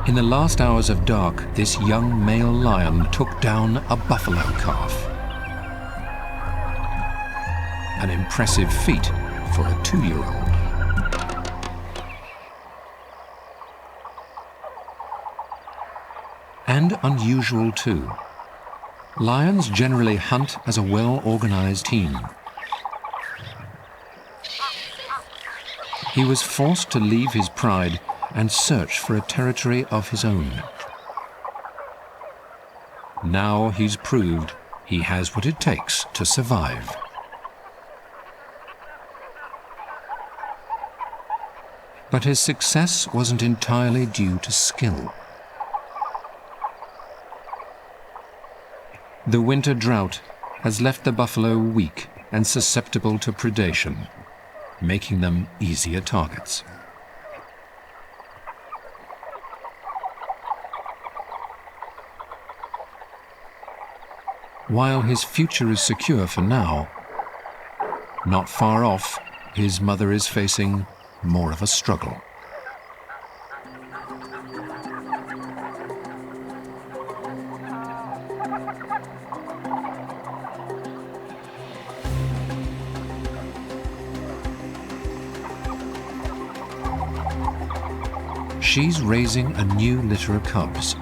In the last hours of dark, this young male lion took down a buffalo calf. An impressive feat for a 2-year-old. And unusual too. Lions generally hunt as a well-organized team. He was forced to leave his pride and search for a territory of his own. Now he's proved he has what it takes to survive. But his success wasn't entirely due to skill. The winter drought has left the buffalo weak and susceptible to predation, making them easier targets. While his future is secure for now, not far off, his mother is facing more of a struggle. She's raising a new litter of cubs.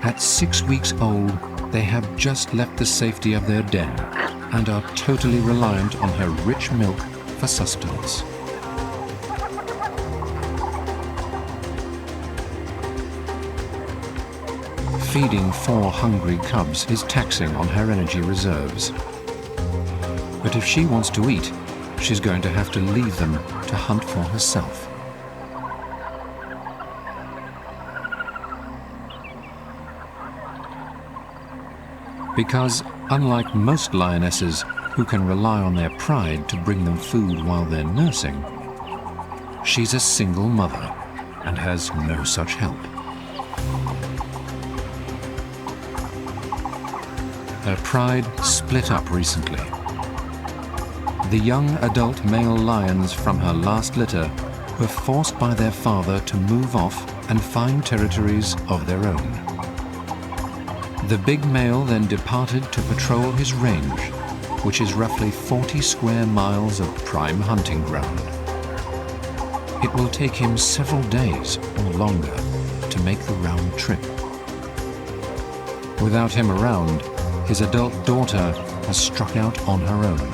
At 6 weeks old, they have just left the safety of their den and are totally reliant on her rich milk for sustenance. Feeding 4 hungry cubs is taxing on her energy reserves. But if she wants to eat, she's going to have to leave them to hunt for herself. Because, unlike most lionesses who can rely on their pride to bring them food while they're nursing, she's a single mother and has no such help. Her pride split up recently. The young adult male lions from her last litter were forced by their father to move off and find territories of their own. The big male then departed to patrol his range, which is roughly 40 square miles of prime hunting ground. It will take him several days or longer to make the round trip. Without him around, his adult daughter has struck out on her own,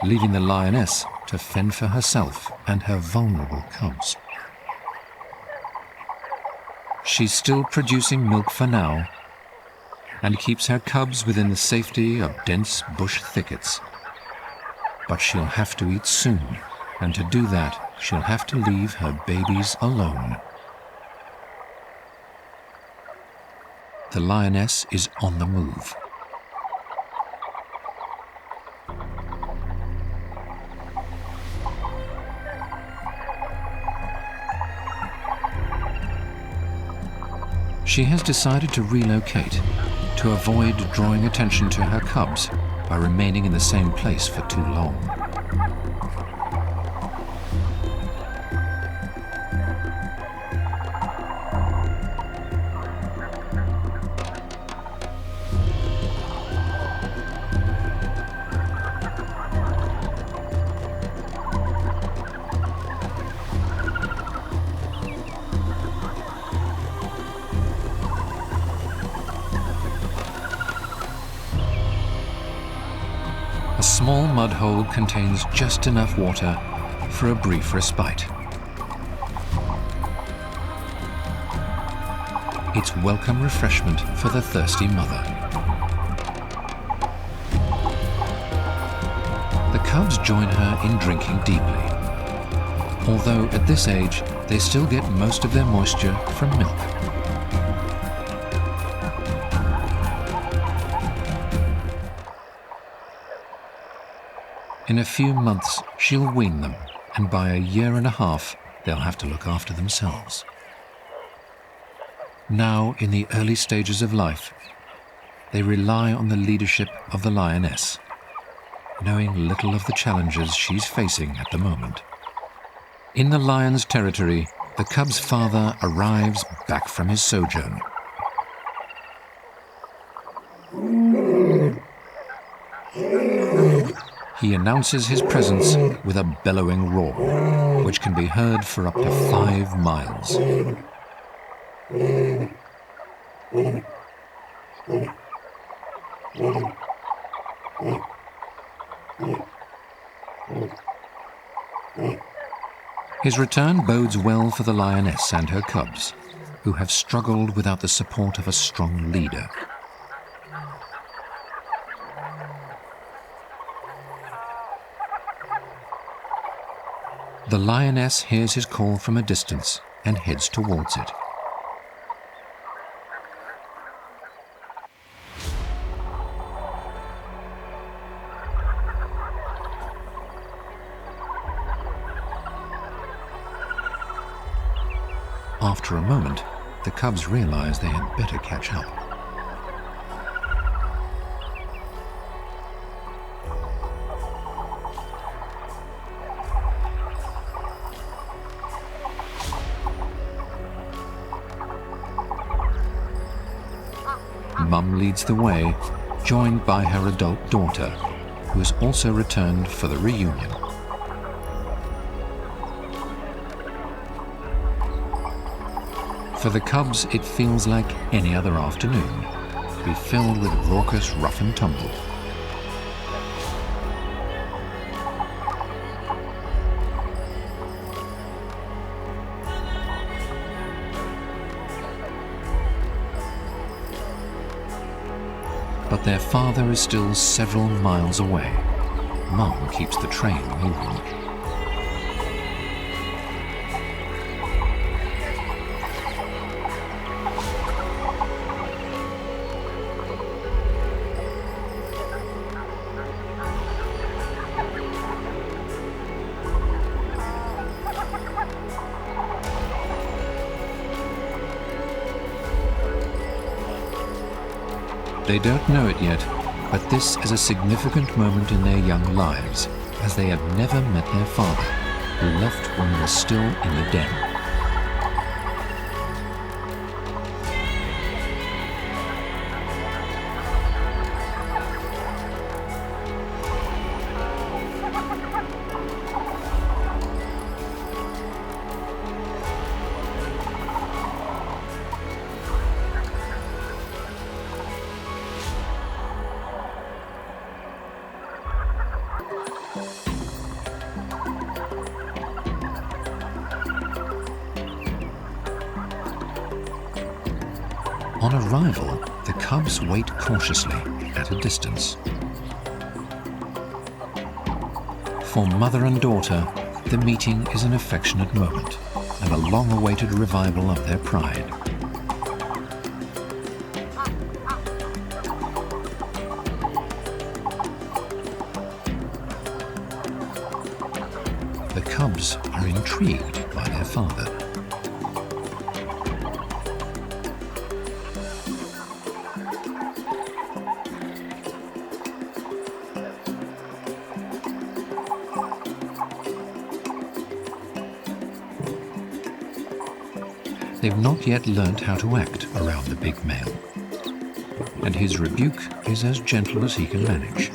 leaving the lioness to fend for herself and her vulnerable cubs. She's still producing milk for now and keeps her cubs within the safety of dense bush thickets. But she'll have to eat soon, and to do that, she'll have to leave her babies alone. The lioness is on the move. She has decided to relocate to avoid drawing attention to her cubs by remaining in the same place for too long. A small mud hole contains just enough water for a brief respite. It's welcome refreshment for the thirsty mother. The cubs join her in drinking deeply, although at this age they still get most of their moisture from milk. In a few months, she'll wean them, and by a year and a half, they'll have to look after themselves. Now, in the early stages of life, they rely on the leadership of the lioness. knowing little of the challenges she's facing at the moment. In the lion's territory, the cub's father arrives back from his sojourn. He announces his presence with a bellowing roar, which can be heard for up to 5 miles. His return bodes well for the lioness and her cubs, who have struggled without the support of a strong leader. The lioness hears his call from a distance and heads towards it. After a moment, the cubs realize they had better catch up. Mum leads the way, joined by her adult daughter, who has also returned for the reunion. For the cubs, it feels like any other afternoon, to be filled with raucous rough and tumble. But their father is still several miles away. Mum keeps the train moving. They don't know it yet, but this is a significant moment in their young lives, as they have never met their father, who left when he was still in the den. On arrival, the cubs wait cautiously at a distance. For mother and daughter, the meeting is an affectionate moment and a long-awaited revival of their pride. The cubs are intrigued by their father. They've not yet learnt how to act around the big male, and his rebuke is as gentle as he can manage.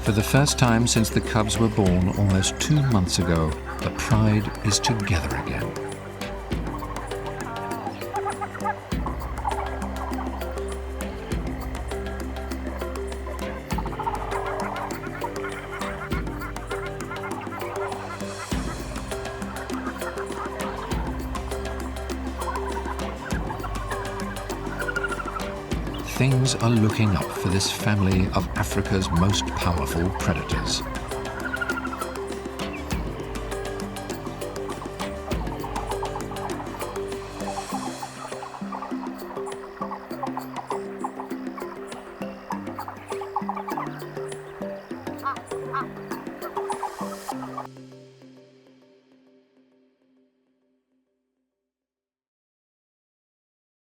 For the first time since the cubs were born almost 2 months ago, the pride is together again. things are looking up for this family of Africa's most powerful predators.